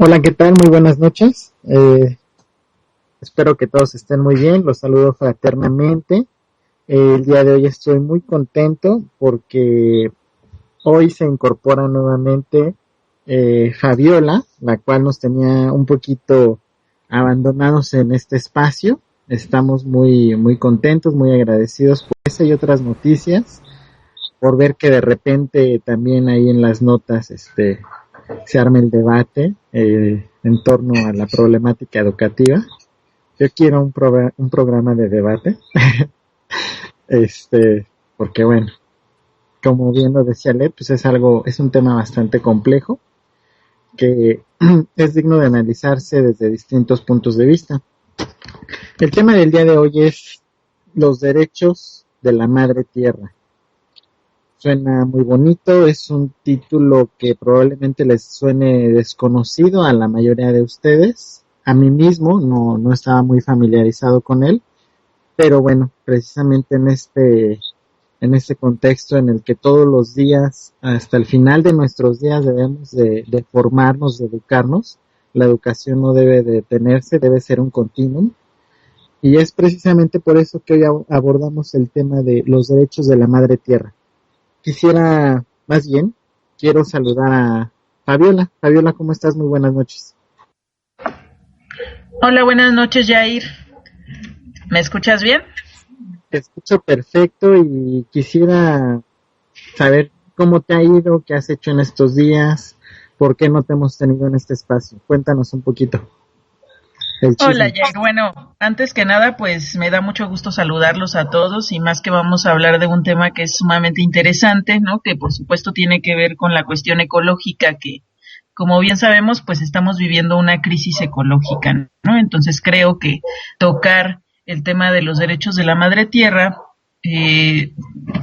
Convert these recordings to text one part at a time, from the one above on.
Hola, ¿qué tal? Muy buenas noches. Espero que todos estén muy bien. Los saludo fraternamente. El día de hoy estoy muy contento porque hoy se incorpora nuevamente Fabiola, la cual nos tenía un poquito abandonados en este espacio. Estamos muy contentos, muy agradecidos por eso y otras noticias, por ver que de repente también ahí en las notas se arme el debate en torno a la problemática educativa. Yo quiero un programa de debate, porque bueno, como bien lo decía Led, pues es un tema bastante complejo que es digno de analizarse desde distintos puntos de vista. El tema del día de hoy es los derechos de la madre tierra. Suena muy bonito, es un título que probablemente les suene desconocido a la mayoría de ustedes. A mí mismo no estaba muy familiarizado con él, pero bueno, precisamente en este contexto en el que todos los días, hasta el final de nuestros días, debemos de formarnos, de educarnos. La educación no debe detenerse, debe ser un continuum. Y es precisamente por eso que hoy abordamos el tema de los derechos de la madre tierra. Quiero saludar a Fabiola. Fabiola, ¿cómo estás? Muy buenas noches. Hola, buenas noches, Jair. ¿Me escuchas bien? Te escucho perfecto y quisiera saber cómo te ha ido, qué has hecho en estos días, por qué no te hemos tenido en este espacio. Cuéntanos un poquito el Hola, chisme. Jair. Bueno, antes que nada, pues me da mucho gusto saludarlos a todos y más que vamos a hablar de un tema que es sumamente interesante, ¿no? Que por supuesto tiene que ver con la cuestión ecológica que, como bien sabemos, pues estamos viviendo una crisis ecológica, ¿no? Entonces creo que tocar el tema de los derechos de la madre tierra eh,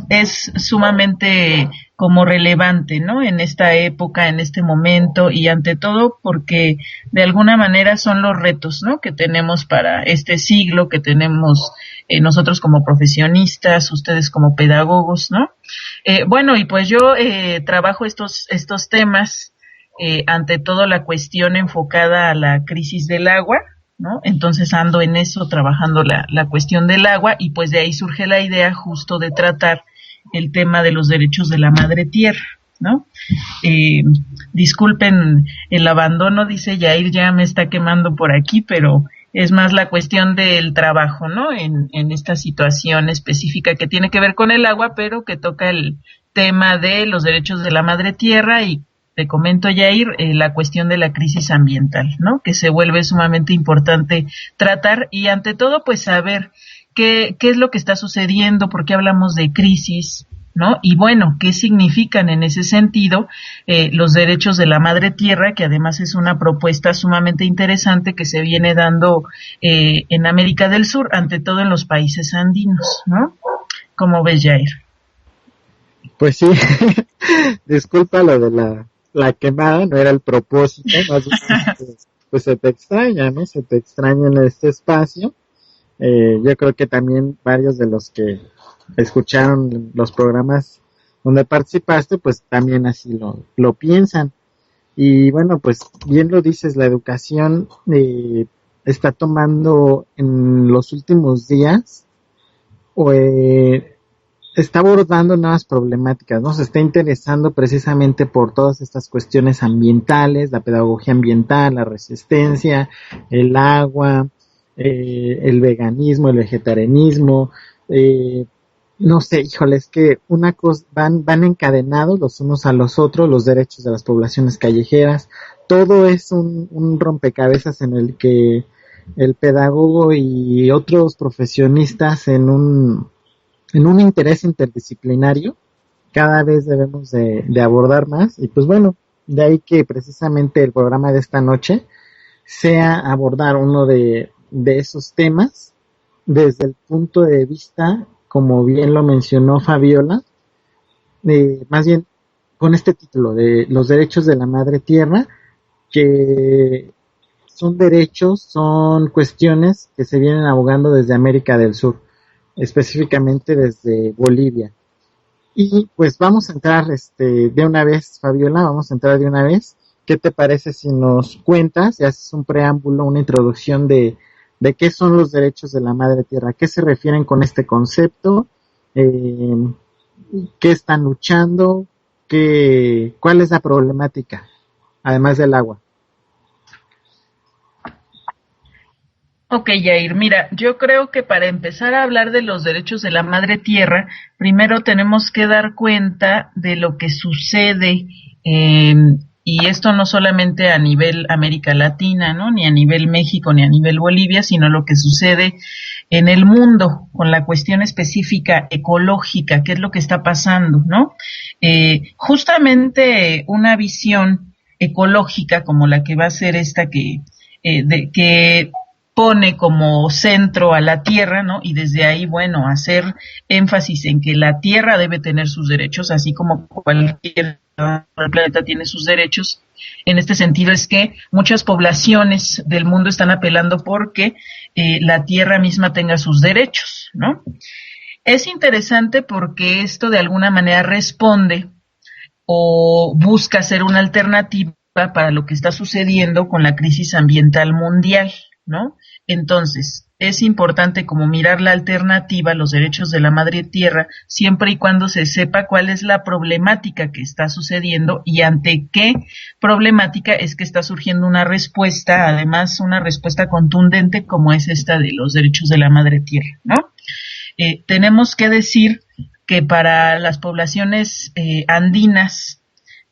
es sumamente como relevante, ¿no? En esta época, en este momento y ante todo porque de alguna manera son los retos, ¿no? Que tenemos para este siglo, que tenemos nosotros como profesionistas, ustedes como pedagogos, ¿no? Bueno, y pues yo trabajo estos temas, ante todo la cuestión enfocada a la crisis del agua, ¿no? Entonces ando en eso trabajando la cuestión del agua y pues de ahí surge la idea justo de tratar el tema de los derechos de la madre tierra, ¿no? Eh, Disculpen el abandono, dice Yair, ya me está quemando por aquí, pero es más la cuestión del trabajo, ¿no? En esta situación específica que tiene que ver con el agua, pero que toca el tema de los derechos de la madre tierra y te comento, Yair, la cuestión de la crisis ambiental, ¿no? Que se vuelve sumamente importante tratar y ante todo, pues saber qué es lo que está sucediendo, por qué hablamos de crisis, ¿no? Y bueno, ¿qué significan en ese sentido los derechos de la madre tierra, que además es una propuesta sumamente interesante que se viene dando en América del Sur, ante todo en los países andinos, ¿no? ¿Cómo ves, Jair? Pues sí, disculpa lo de la quemada, no era el propósito, más bien, pues se te extraña, ¿no? Se te extraña en este espacio. Yo creo que también varios de los que escucharon los programas donde participaste, pues también así lo piensan. Y bueno, pues bien lo dices, la educación está tomando en los últimos días, o está abordando nuevas problemáticas, ¿no? Se está interesando precisamente por todas estas cuestiones ambientales, la pedagogía ambiental, la resistencia, el agua, el veganismo, el vegetarianismo, eh, no sé, híjole, es que una cosa, van encadenados los unos a los otros, los derechos de las poblaciones callejeras, todo es un rompecabezas en el que el pedagogo y otros profesionistas en un interés interdisciplinario, cada vez debemos de abordar más, y pues bueno, de ahí que precisamente el programa de esta noche sea abordar uno de esos temas desde el punto de vista, como bien lo mencionó Fabiola, más bien con este título de los derechos de la madre tierra, que son derechos, son cuestiones que se vienen abogando desde América del Sur, específicamente desde Bolivia. Y pues vamos a entrar de una vez, Fabiola, vamos a entrar de una vez. ¿qué te parece si nos cuentas y haces un preámbulo, una introducción de qué son los derechos de la madre tierra, a qué se refieren con este concepto, eh, qué están luchando, cuál es la problemática, además del agua? Ok, Yair, mira, yo creo que para empezar a hablar de los derechos de la madre tierra, primero tenemos que dar cuenta de lo que sucede, eh, y esto no solamente a nivel América Latina, ¿no? Ni a nivel México, ni a nivel Bolivia, sino lo que sucede en el mundo con la cuestión específica ecológica, qué es lo que está pasando, ¿no? Justamente una visión ecológica como la que va a ser esta que pone como centro a la tierra, ¿no? Y desde ahí, bueno, hacer énfasis en que la tierra debe tener sus derechos, así como cualquier planeta tiene sus derechos. En este sentido es que muchas poblaciones del mundo están apelando porque la tierra misma tenga sus derechos, ¿no? Es interesante porque esto de alguna manera responde o busca ser una alternativa para lo que está sucediendo con la crisis ambiental mundial, ¿no? Entonces, es importante como mirar la alternativa, los derechos de la madre tierra, siempre y cuando se sepa cuál es la problemática que está sucediendo y ante qué problemática es que está surgiendo una respuesta, además una respuesta contundente como es esta de los derechos de la madre tierra, ¿no? Tenemos que decir que para las poblaciones andinas,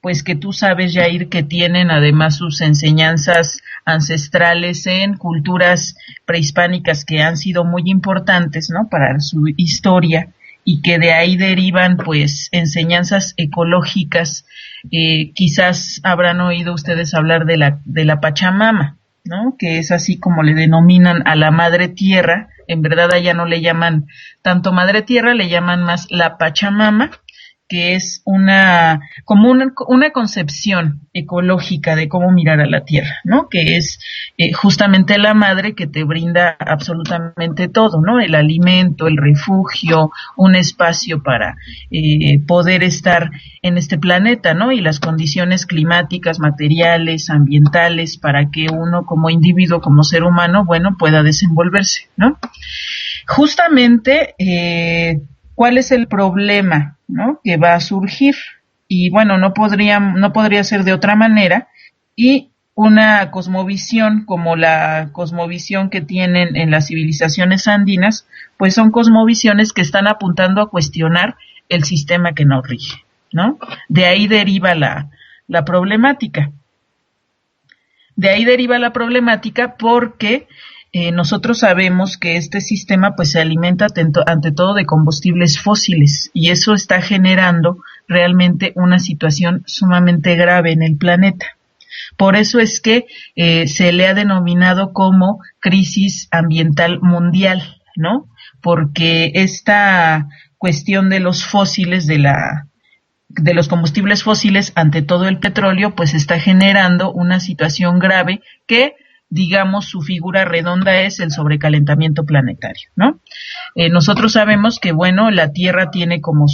pues que tú sabes, Jair, que tienen además sus enseñanzas ancestrales en culturas prehispánicas que han sido muy importantes, ¿no? Para su historia y que de ahí derivan, pues, enseñanzas ecológicas. Quizás habrán oído ustedes hablar de la Pachamama, ¿no? Que es así como le denominan a la madre tierra. En verdad allá no le llaman tanto madre tierra, le llaman más la Pachamama, que es como una concepción ecológica de cómo mirar a la tierra, ¿no? Que es justamente la madre que te brinda absolutamente todo, ¿no? El alimento, el refugio, un espacio para poder estar en este planeta, ¿no? Y las condiciones climáticas, materiales, ambientales, para que uno como individuo, como ser humano, bueno, pueda desenvolverse, ¿no? Justamente, ¿cuál es el problema, ¿no? Que va a surgir? Y bueno, no podría ser de otra manera. Y una cosmovisión como la cosmovisión que tienen en las civilizaciones andinas, pues son cosmovisiones que están apuntando a cuestionar el sistema que nos rige, ¿no? De ahí deriva la problemática. De ahí deriva la problemática porque nosotros sabemos que este sistema pues se alimenta ante todo de combustibles fósiles y eso está generando realmente una situación sumamente grave en el planeta. Por eso es que se le ha denominado como crisis ambiental mundial, ¿no? Porque esta cuestión de los fósiles, de los combustibles fósiles ante todo el petróleo, pues está generando una situación grave que, digamos, su figura redonda es el sobrecalentamiento planetario, ¿no? Nosotros sabemos que, bueno, la Tierra tiene como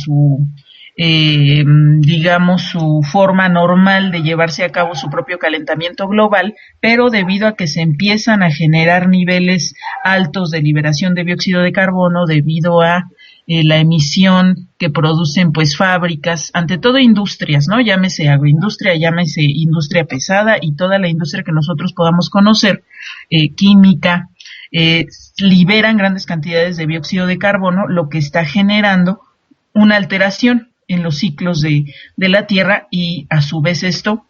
digamos, su forma normal de llevarse a cabo su propio calentamiento global, pero debido a que se empiezan a generar niveles altos de liberación de dióxido de carbono, debido a la emisión que producen pues fábricas, ante todo industrias, ¿no? Llámese agroindustria, llámese industria pesada y toda la industria que nosotros podamos conocer, química, liberan grandes cantidades de dióxido de carbono, lo que está generando una alteración en los ciclos de la Tierra y a su vez esto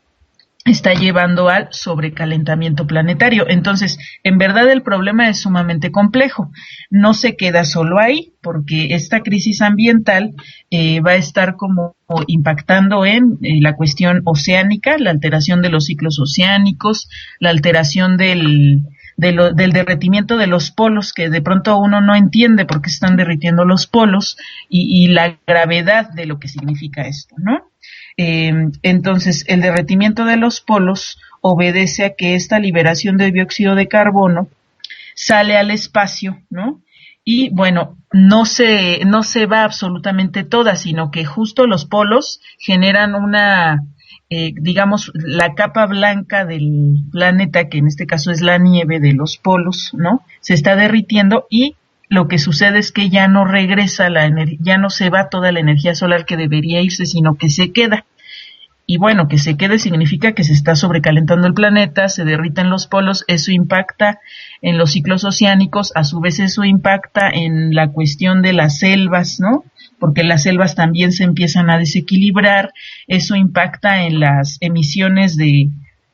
está llevando al sobrecalentamiento planetario. Entonces, en verdad el problema es sumamente complejo. No se queda solo ahí, porque esta crisis ambiental va a estar como impactando en la cuestión oceánica, la alteración de los ciclos oceánicos, la alteración del derretimiento de los polos, que de pronto uno no entiende por qué están derritiendo los polos y la gravedad de lo que significa esto, ¿no? Entonces, el derretimiento de los polos obedece a que esta liberación de dióxido de carbono sale al espacio, ¿no? Y bueno, no se va absolutamente toda, sino que justo los polos generan digamos, la capa blanca del planeta, que en este caso es la nieve de los polos, ¿no? Se está derritiendo y lo que sucede es que ya no regresa ya no se va toda la energía solar que debería irse, sino que se queda. Y bueno, que se quede significa que se está sobrecalentando el planeta, se derriten los polos, eso impacta en los ciclos oceánicos, a su vez eso impacta en la cuestión de las selvas, ¿no? Porque las selvas también se empiezan a desequilibrar, eso impacta en las emisiones de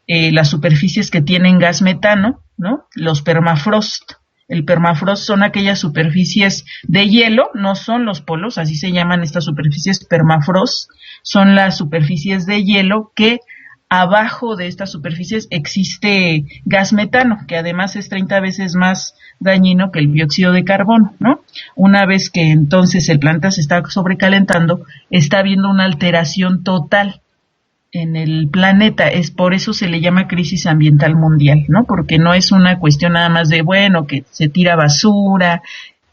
las superficies que tienen gas metano, ¿no? Los permafrost. El permafrost son aquellas superficies de hielo, no son los polos, así se llaman estas superficies permafrost, son las superficies de hielo que abajo de estas superficies existe gas metano, que además es 30 veces más dañino que el dióxido de carbono, ¿no? Una vez que entonces el planeta se está sobrecalentando, está habiendo una alteración total en el planeta, es por eso se le llama crisis ambiental mundial, ¿no? Porque no es una cuestión nada más de, bueno, que se tira basura,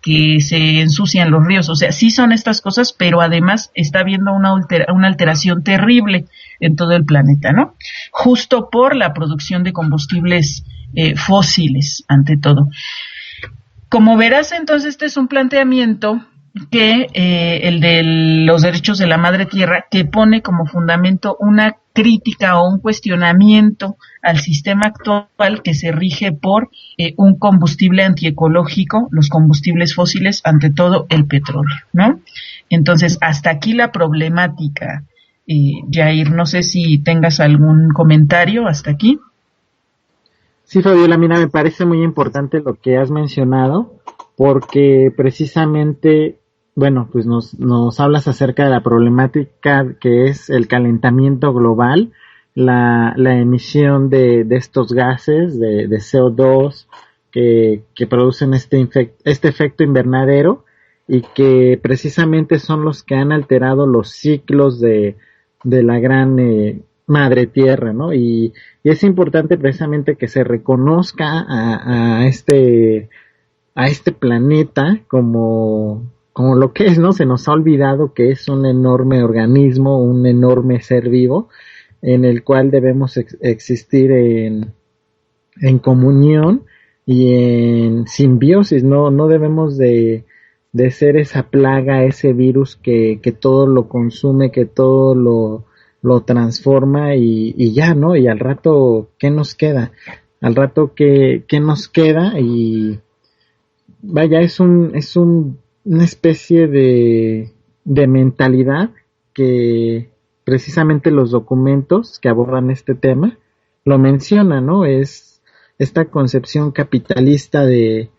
que se ensucian los ríos, o sea, sí son estas cosas, pero además está habiendo una alteración terrible en todo el planeta, ¿no? Justo por la producción de combustibles fósiles, ante todo. Como verás, entonces, este es un planteamiento que el de los derechos de la madre tierra, que pone como fundamento una crítica o un cuestionamiento al sistema actual que se rige por un combustible antiecológico, los combustibles fósiles, ante todo el petróleo, ¿no? Entonces, hasta aquí la problemática, Jair, no sé si tengas algún comentario hasta aquí. Sí, Fabiola, mira, me parece muy importante lo que has mencionado, porque precisamente, bueno, pues nos hablas acerca de la problemática que es el calentamiento global, la emisión de estos gases, de CO2, que producen este efecto invernadero, y que precisamente son los que han alterado los ciclos de la gran madre tierra, ¿no? Y es importante precisamente que se reconozca a este planeta como lo que es, ¿no? Se nos ha olvidado que es un enorme organismo, un enorme ser vivo, en el cual debemos existir en comunión y en simbiosis, no debemos de ser esa plaga, ese virus que todo lo consume, que todo lo transforma y ya, ¿no? Y al rato, ¿qué nos queda? Al rato, ¿qué nos queda? Y vaya, es una especie de mentalidad que precisamente los documentos que abordan este tema lo mencionan, ¿no? Es esta concepción capitalista de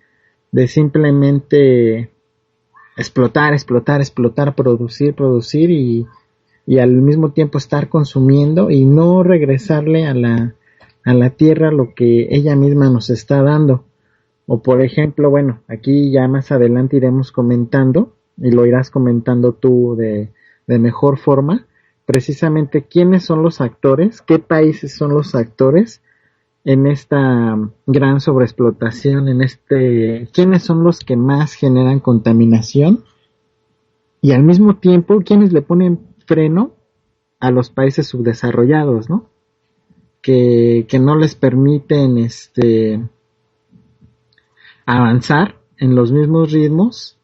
simplemente explotar, producir y al mismo tiempo estar consumiendo y no regresarle a la tierra lo que ella misma nos está dando. O por ejemplo, bueno, aquí ya más adelante iremos comentando y lo irás comentando tú de mejor forma, precisamente quiénes son los actores, qué países son los actores en esta gran sobreexplotación, quiénes son los que más generan contaminación y al mismo tiempo quiénes le ponen freno a los países subdesarrollados, ¿no? Que no les permiten avanzar en los mismos ritmos,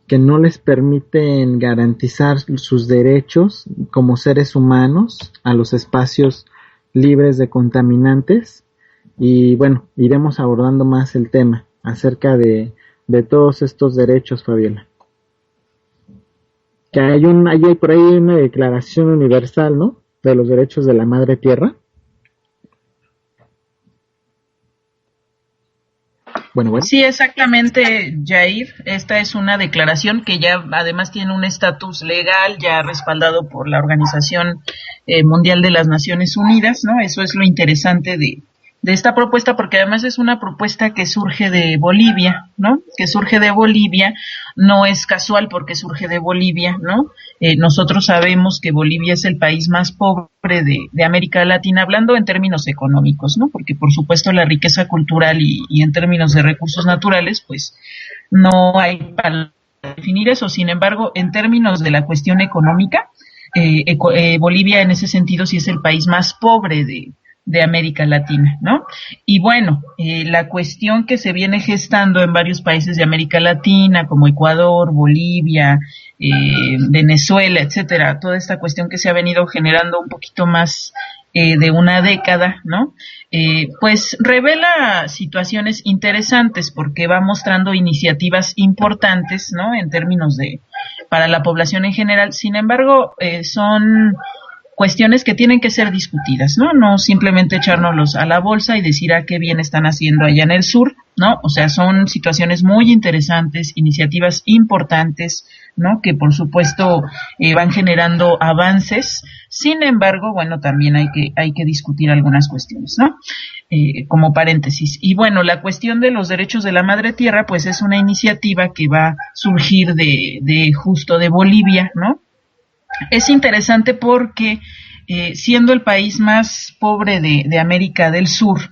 que no les permiten garantizar sus derechos como seres humanos a los espacios libres de contaminantes. Y bueno, iremos abordando más el tema acerca de todos estos derechos, Fabiola. Que hay por ahí una declaración universal, ¿no? De los derechos de la madre tierra. Bueno. Sí, exactamente, Jair. Esta es una declaración que ya además tiene un estatus legal ya respaldado por la Organización Mundial de las Naciones Unidas, ¿no? Eso es lo interesante de esta propuesta, porque además es una propuesta que surge de Bolivia, ¿no? Que surge de Bolivia, no es casual porque surge de Bolivia, ¿no? Nosotros sabemos que Bolivia es el país más pobre de América Latina, hablando en términos económicos, ¿no? Porque por supuesto la riqueza cultural y en términos de recursos naturales, pues no hay para definir eso. Sin embargo, en términos de la cuestión económica, Bolivia en ese sentido sí es el país más pobre de América Latina, ¿no? Y bueno, la cuestión que se viene gestando en varios países de América Latina, como Ecuador, Bolivia, Venezuela, etcétera, toda esta cuestión que se ha venido generando un poquito más de una década, ¿no? Pues revela situaciones interesantes porque va mostrando iniciativas importantes, ¿no? En términos de para la población en general. Sin embargo, son cuestiones que tienen que ser discutidas, ¿no? No simplemente echárnoslos a la bolsa y decir qué bien están haciendo allá en el sur, ¿no? O sea, son situaciones muy interesantes, iniciativas importantes, ¿no? Que por supuesto van generando avances. Sin embargo, bueno, también hay que discutir algunas cuestiones, ¿no? Como paréntesis. Y bueno, la cuestión de los derechos de la madre tierra, pues es una iniciativa que va a surgir de justo de Bolivia, ¿no? Es interesante porque siendo el país más pobre de América del Sur,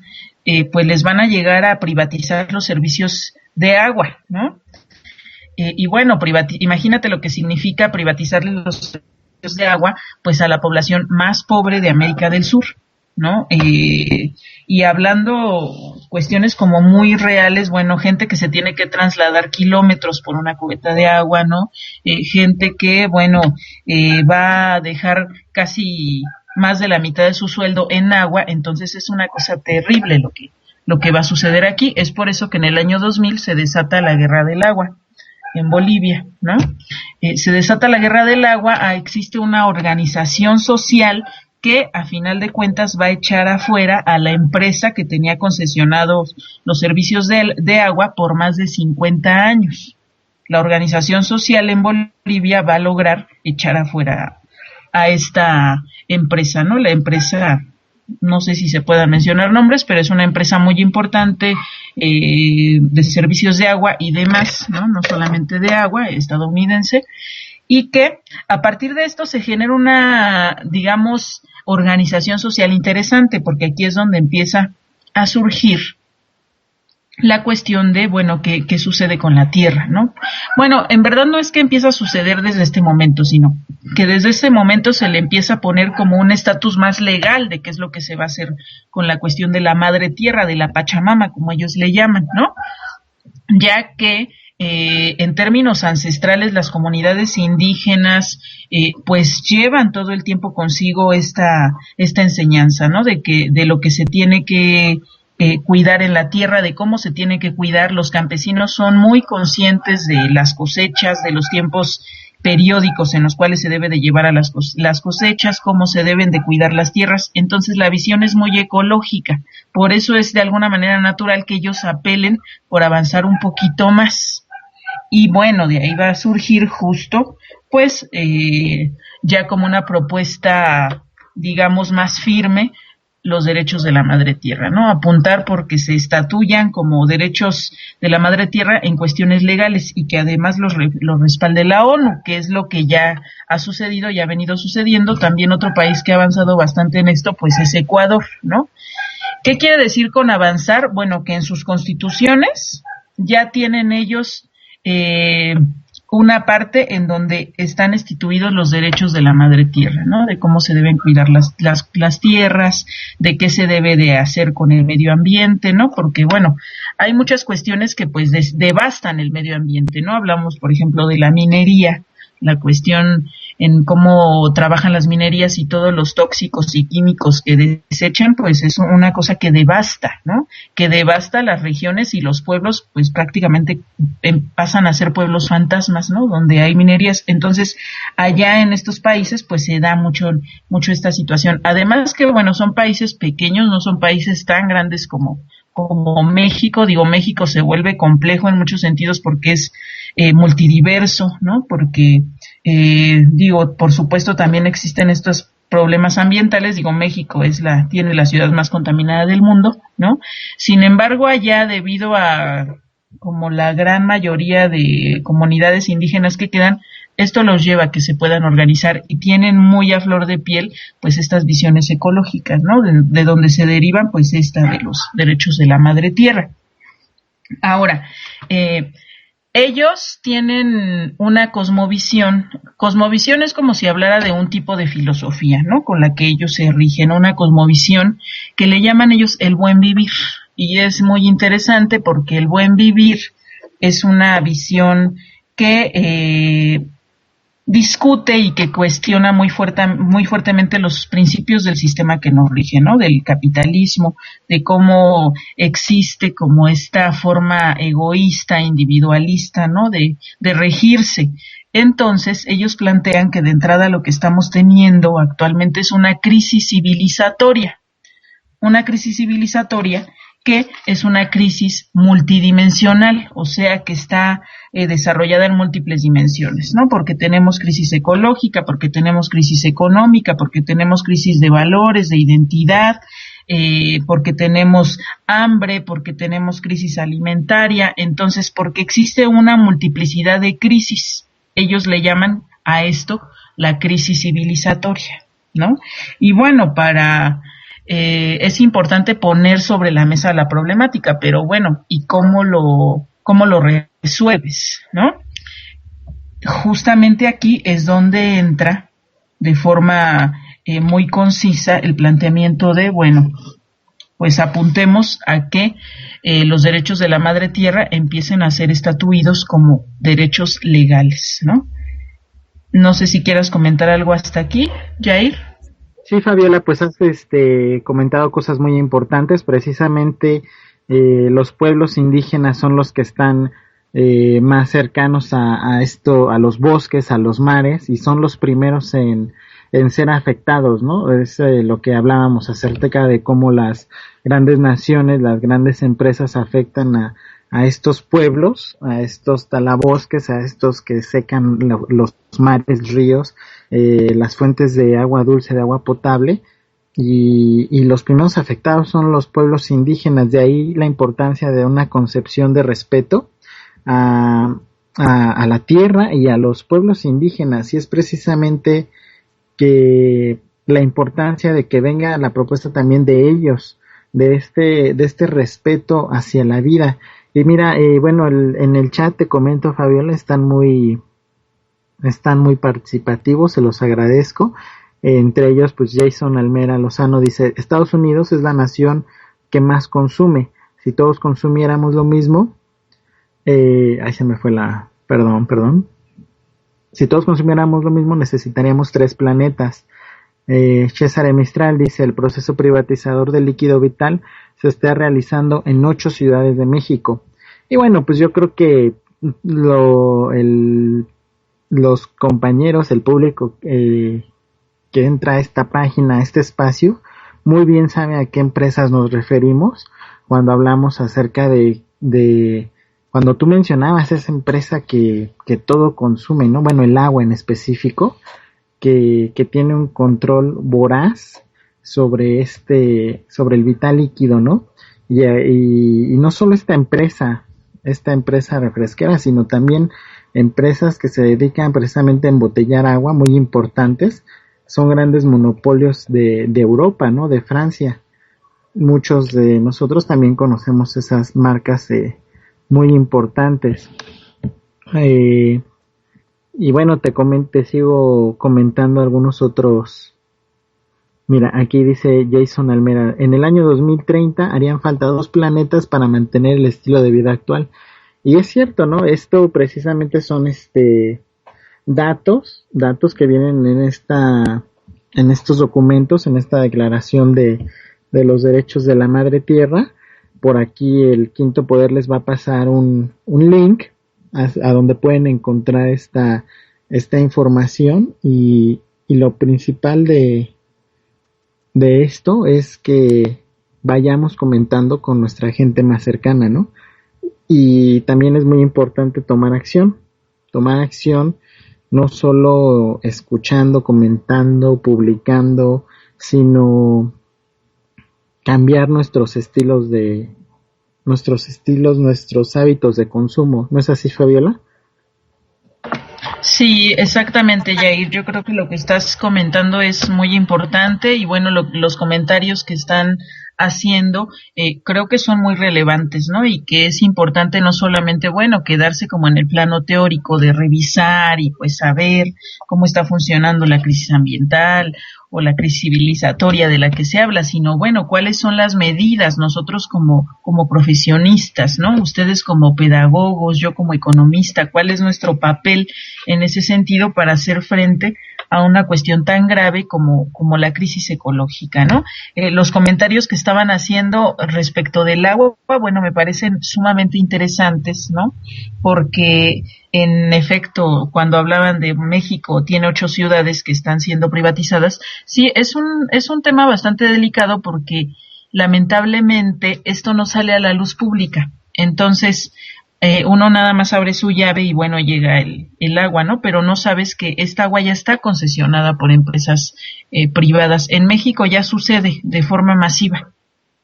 pues les van a llegar a privatizar los servicios de agua, ¿no? Y bueno, imagínate lo que significa privatizar los servicios de agua, pues a la población más pobre de América del Sur, ¿no? Y hablando cuestiones como muy reales, bueno, gente que se tiene que trasladar kilómetros por una cubeta de agua, ¿no? Gente que, bueno, va a dejar casi más de la mitad de su sueldo en agua, entonces es una cosa terrible lo que va a suceder aquí. Es por eso que en el año 2000 se desata la Guerra del Agua en Bolivia, ¿no? Se desata la Guerra del Agua, existe una organización social que a final de cuentas va a echar afuera a la empresa que tenía concesionados los servicios de agua por más de 50 años. La organización social en Bolivia va a lograr echar afuera a esta empresa, ¿no? La empresa, no sé si se puedan mencionar nombres, pero es una empresa muy importante de servicios de agua y demás, ¿no? No solamente de agua, estadounidense, y que a partir de esto se genera una, digamos, organización social interesante, porque aquí es donde empieza a surgir la cuestión de, bueno, ¿qué sucede con la tierra, no? Bueno, en verdad no es que empieza a suceder desde este momento, sino que desde este momento se le empieza a poner como un estatus más legal de qué es lo que se va a hacer con la cuestión de la madre tierra, de la Pachamama, como ellos le llaman, ¿no? Ya que en términos ancestrales las comunidades indígenas pues llevan todo el tiempo consigo esta enseñanza, ¿no? De lo que se tiene que cuidar en la tierra, de cómo se tiene que cuidar. Los campesinos son muy conscientes de las cosechas, de los tiempos periódicos en los cuales se debe de llevar a las cosechas, cómo se deben de cuidar las tierras. Entonces la visión es muy ecológica, por eso es de alguna manera natural que ellos apelen por avanzar un poquito más. Y bueno, de ahí va a surgir justo, pues, ya como una propuesta, digamos, más firme, los derechos de la madre tierra, ¿no? Apuntar porque se estatuyan como derechos de la madre tierra en cuestiones legales y que además los respalde la ONU, que es lo que ya ha sucedido y ha venido sucediendo. También otro país que ha avanzado bastante en esto, pues es Ecuador, ¿no? ¿Qué quiere decir con avanzar? Bueno, que en sus constituciones ya tienen ellos una parte en donde están instituidos los derechos de la madre tierra, ¿no? De cómo se deben cuidar las tierras, de qué se debe de hacer con el medio ambiente, ¿no? Porque, bueno, hay muchas cuestiones que pues devastan el medio ambiente, ¿no? Hablamos, por ejemplo, de la minería, la cuestión en cómo trabajan las minerías y todos los tóxicos y químicos que desechan, pues es una cosa que devasta, ¿no? Que devasta las regiones y los pueblos, pues prácticamente pasan a ser pueblos fantasmas, ¿no? Donde hay minerías. Entonces, allá en estos países, pues se da mucho esta situación. Además que, bueno, son países pequeños, no son países tan grandes como México. Digo, México se vuelve complejo en muchos sentidos porque es multidiverso, ¿no? Porque, digo, por supuesto también existen estos problemas ambientales. Digo, México tiene la ciudad más contaminada del mundo, ¿no? Sin embargo, allá, debido a como la gran mayoría de comunidades indígenas que quedan, esto los lleva a que se puedan organizar y tienen muy a flor de piel pues estas visiones ecológicas, ¿no? De donde se derivan pues esta de los derechos de la madre tierra. Ahora, Ellos tienen una cosmovisión. Cosmovisión es como si hablara de un tipo de filosofía, ¿no? Con la que ellos se rigen, una cosmovisión que le llaman ellos el buen vivir. Y es muy interesante porque el buen vivir es una visión que discute y que cuestiona muy fuertemente los principios del sistema que nos rige, ¿no? Del capitalismo, de cómo existe como esta forma egoísta, individualista, ¿no? De regirse. Entonces, ellos plantean que de entrada lo que estamos teniendo actualmente es una crisis civilizatoria. Una crisis civilizatoria que es una crisis multidimensional, o sea que está desarrollada en múltiples dimensiones, ¿no? Porque tenemos crisis ecológica, porque tenemos crisis económica, porque tenemos crisis de valores, de identidad, porque tenemos hambre, porque tenemos crisis alimentaria, entonces porque existe una multiplicidad de crisis. Ellos le llaman a esto la crisis civilizatoria, ¿no? Y bueno, es importante poner sobre la mesa la problemática, pero bueno, ¿y cómo lo resuelves, no? Justamente aquí es donde entra de forma muy concisa el planteamiento de, bueno, pues apuntemos a que los derechos de la madre tierra empiecen a ser estatuidos como derechos legales, ¿no? No sé si quieras comentar algo hasta aquí, Jair. Sí, Fabiola, pues has comentado cosas muy importantes. Precisamente los pueblos indígenas son los que están más cercanos a esto, a los bosques, a los mares, y son los primeros en ser afectados, ¿no? Es lo que hablábamos acerca de cómo las grandes naciones, las grandes empresas afectan a estos pueblos, a estos talabosques, a estos que secan los mares, ríos, las fuentes de agua dulce, de agua potable, y los primeros afectados son los pueblos indígenas. De ahí la importancia de una concepción de respeto a la tierra y a los pueblos indígenas, y es precisamente que la importancia de que venga la propuesta también de ellos, de este respeto hacia la vida. Y mira, bueno, en el chat te comento, Fabiola, están muy participativos, se los agradezco. Entre ellos, pues Jason Almera Lozano dice: Estados Unidos es la nación que más consume. Si todos consumiéramos lo mismo, ahí se me fue perdón. Si todos consumiéramos lo mismo, necesitaríamos 3 planetas. César Mistral dice: el proceso privatizador del líquido vital se está realizando en 8 ciudades de México. Y bueno, pues yo creo que los compañeros, el público que entra a esta página, a este espacio, muy bien sabe a qué empresas nos referimos cuando hablamos acerca de cuando tú mencionabas esa empresa que todo consume, ¿no? Bueno, el agua en específico, que tiene un control voraz sobre el vital líquido, ¿no? Y no solo esta empresa refresquera, sino también empresas que se dedican precisamente a embotellar agua, muy importantes. Son grandes monopolios de Europa, ¿no? De Francia. Muchos de nosotros también conocemos esas marcas muy importantes. Y bueno, te sigo comentando algunos otros. Mira, aquí dice Jason Almera: en el año 2030 harían falta 2 planetas para mantener el estilo de vida actual. Y es cierto, ¿no? Esto precisamente son datos que vienen en estos documentos, en esta declaración de los derechos de la madre tierra. Por aquí el Quinto Poder les va a pasar un link a donde pueden encontrar esta información, y lo principal de esto es que vayamos comentando con nuestra gente más cercana, ¿no? Y también es muy importante tomar acción no solo escuchando, comentando, publicando, sino cambiar nuestros hábitos de consumo. ¿No es así, Fabiola? Sí, exactamente, Yair. Yo creo que lo que estás comentando es muy importante y bueno, los comentarios que están haciendo creo que son muy relevantes, ¿no? Y que es importante no solamente, bueno, quedarse como en el plano teórico de revisar y pues saber cómo está funcionando la crisis ambiental o la crisis civilizatoria de la que se habla, sino bueno, cuáles son las medidas nosotros como profesionistas, ¿no? Ustedes como pedagogos, yo como economista, cuál es nuestro papel en ese sentido para hacer frente a una cuestión tan grave como la crisis ecológica, ¿no? Los comentarios que estaban haciendo respecto del agua, bueno, me parecen sumamente interesantes, ¿no? Porque en efecto, cuando hablaban de México, tiene 8 ciudades que están siendo privatizadas. Sí, es un tema bastante delicado porque lamentablemente esto no sale a la luz pública. Entonces, uno nada más abre su llave y bueno, llega el agua, ¿no? Pero no sabes que esta agua ya está concesionada por empresas privadas. En México ya sucede de forma masiva.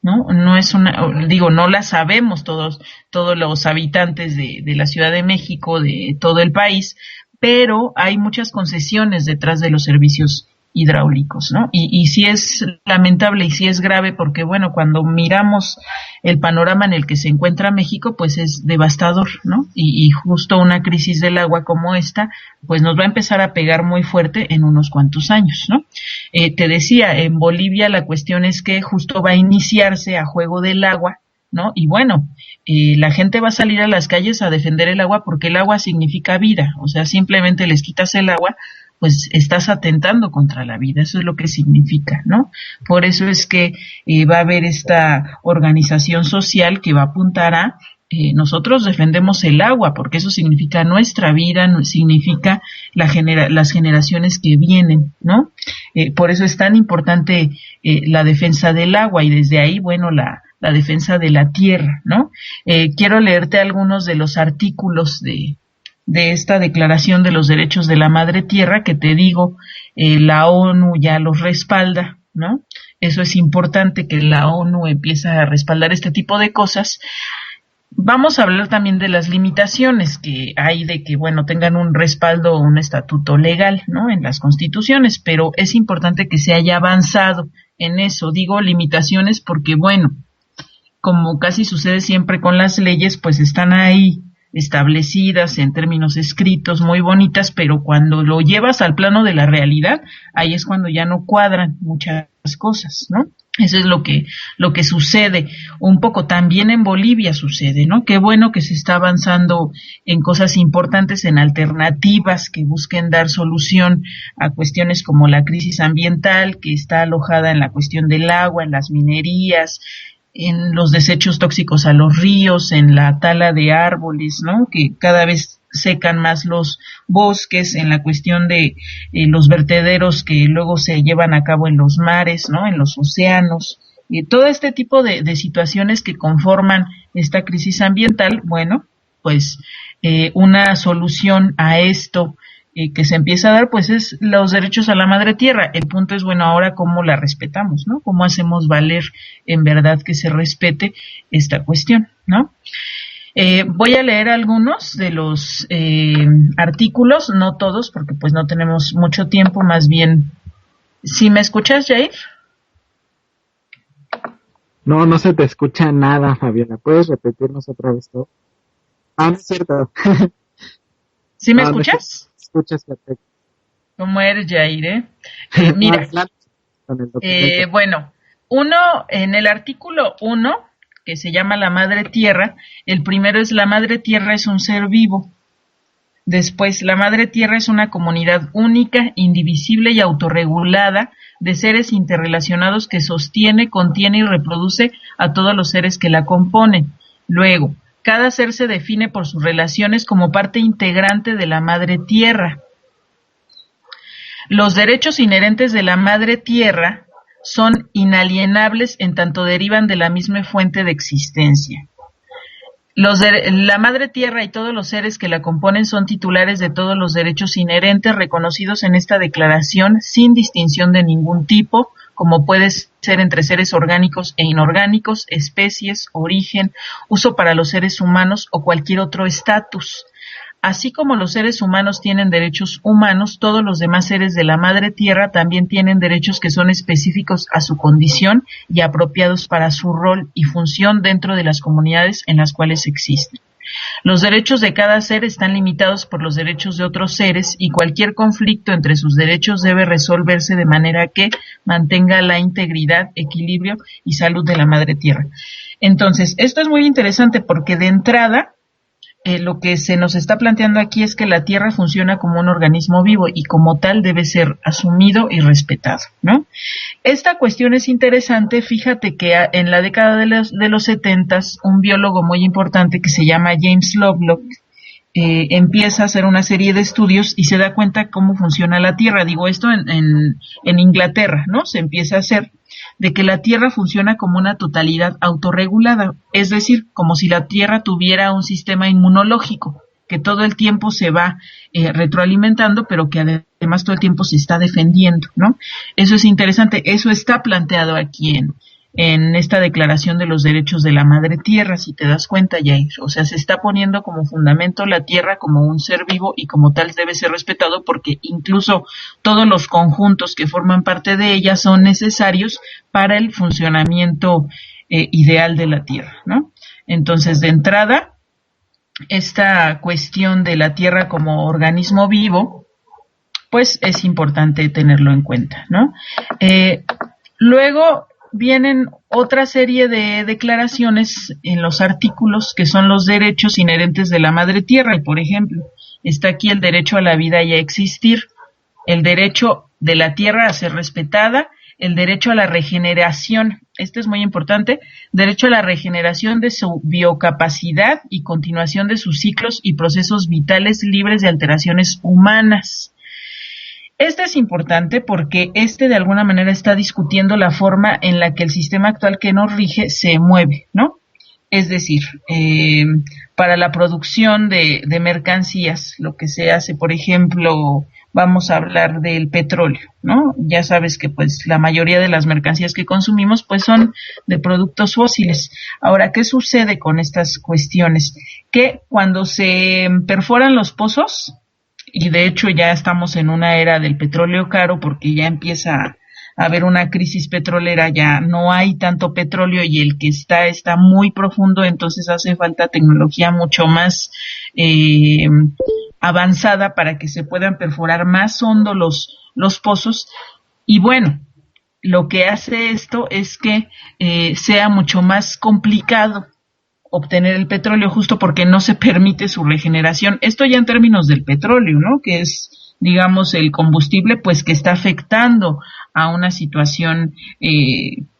¿No? No es una, digo, no la sabemos todos los habitantes de la Ciudad de México, de todo el país, pero hay muchas concesiones detrás de los servicios hidráulicos, ¿no? Y sí es lamentable y sí es grave porque, bueno, cuando miramos el panorama en el que se encuentra México, pues es devastador, ¿no? Y justo una crisis del agua como esta, pues nos va a empezar a pegar muy fuerte en unos cuantos años, ¿no? Te decía, en Bolivia la cuestión es que justo va a iniciarse a juego del agua, ¿no? Y bueno, la gente va a salir a las calles a defender el agua porque el agua significa vida, o sea, simplemente les quitas el agua, pues estás atentando contra la vida, eso es lo que significa, ¿no? Por eso es que va a haber esta organización social que va a apuntar a nosotros defendemos el agua, porque eso significa nuestra vida, significa las generaciones que vienen, ¿no? Por eso es tan importante la defensa del agua y desde ahí, bueno, la defensa de la tierra, ¿no? Quiero leerte algunos de los artículos de esta Declaración de los Derechos de la Madre Tierra, que te digo, la ONU ya los respalda, ¿no? Eso es importante que la ONU empiece a respaldar este tipo de cosas. Vamos a hablar también de las limitaciones que hay de que, bueno, tengan un respaldo o un estatuto legal, ¿no? En las constituciones, pero es importante que se haya avanzado en eso. Digo limitaciones porque, bueno, como casi sucede siempre con las leyes, pues están ahí establecidas en términos escritos, muy bonitas, pero cuando lo llevas al plano de la realidad, ahí es cuando ya no cuadran muchas cosas, ¿no? Eso es lo que sucede un poco también en Bolivia sucede, ¿no? Qué bueno que se está avanzando en cosas importantes, en alternativas que busquen dar solución a cuestiones como la crisis ambiental, que está alojada en la cuestión del agua, en las minerías, en los desechos tóxicos a los ríos, en la tala de árboles, ¿no? Que cada vez secan más los bosques, en la cuestión de los vertederos que luego se llevan a cabo en los mares, ¿no? En los océanos, todo este tipo de situaciones que conforman esta crisis ambiental, bueno, pues una solución a esto que se empieza a dar, pues es los derechos a la madre tierra. El punto es, bueno, ahora cómo la respetamos, ¿no? Cómo hacemos valer en verdad que se respete esta cuestión, ¿no? Voy a leer algunos de los artículos, no todos, porque pues no tenemos mucho tiempo, más bien. ¿Sí me escuchas, Jair? No, no se te escucha nada, Fabiola. ¿Puedes repetirnos otra vez todo? Ah, no es cierto. ¿Sí me No, no escuchas? escuchas perfecto. ¿Cómo eres, Jair? Mira, bueno, en el artículo 1, que se llama la madre tierra, el primero es la madre tierra es un ser vivo. Después, la madre tierra es una comunidad única, indivisible y autorregulada de seres interrelacionados que sostiene, contiene y reproduce a todos los seres que la componen. Luego, cada ser se define por sus relaciones como parte integrante de la madre tierra. Los derechos inherentes de la madre tierra son inalienables en tanto derivan de la misma fuente de existencia. La madre tierra y todos los seres que la componen son titulares de todos los derechos inherentes reconocidos en esta declaración sin distinción de ningún tipo, como puede ser entre seres orgánicos e inorgánicos, especies, origen, uso para los seres humanos o cualquier otro estatus. Así como los seres humanos tienen derechos humanos, todos los demás seres de la madre tierra también tienen derechos que son específicos a su condición y apropiados para su rol y función dentro de las comunidades en las cuales existen. Los derechos de cada ser están limitados por los derechos de otros seres y cualquier conflicto entre sus derechos debe resolverse de manera que mantenga la integridad, equilibrio y salud de la madre tierra. Entonces, esto es muy interesante porque de entrada lo que se nos está planteando aquí es que la Tierra funciona como un organismo vivo y como tal debe ser asumido y respetado, ¿no? Esta cuestión es interesante. Fíjate que en la década de los 70, un biólogo muy importante que se llama James Lovelock empieza a hacer una serie de estudios y se da cuenta cómo funciona la Tierra. Digo, esto en Inglaterra, ¿no? Se empieza a hacer de que la Tierra funciona como una totalidad autorregulada, es decir, como si la Tierra tuviera un sistema inmunológico que todo el tiempo se va retroalimentando, pero que además todo el tiempo se está defendiendo, ¿no? Eso es interesante, eso está planteado aquí en esta Declaración de los Derechos de la Madre Tierra, si te das cuenta, Jair. O sea, se está poniendo como fundamento la Tierra como un ser vivo y como tal debe ser respetado, porque incluso todos los conjuntos que forman parte de ella son necesarios para el funcionamiento ideal de la Tierra, ¿no? Entonces, de entrada, esta cuestión de la Tierra como organismo vivo, pues es importante tenerlo en cuenta, ¿no? Luego vienen otra serie de declaraciones en los artículos que son los derechos inherentes de la madre tierra. Y por ejemplo, está aquí el derecho a la vida y a existir, el derecho de la tierra a ser respetada, el derecho a la regeneración, este es muy importante, derecho a la regeneración de su biocapacidad y continuación de sus ciclos y procesos vitales libres de alteraciones humanas. Este es importante porque de alguna manera está discutiendo la forma en la que el sistema actual que nos rige se mueve, ¿no? Es decir, para la producción de mercancías, lo que se hace, por ejemplo, vamos a hablar del petróleo, ¿no? Ya sabes que pues la mayoría de las mercancías que consumimos pues son de productos fósiles. Ahora, ¿qué sucede con estas cuestiones? Que cuando se perforan los pozos, y de hecho ya estamos en una era del petróleo caro porque ya empieza a haber una crisis petrolera, ya no hay tanto petróleo y el que está muy profundo, entonces hace falta tecnología mucho más avanzada para que se puedan perforar más hondo los pozos. Y bueno, lo que hace esto es que sea mucho más complicado obtener el petróleo, justo porque no se permite su regeneración. Esto ya en términos del petróleo, ¿no? Que es, digamos, el combustible, pues que está afectando a una situación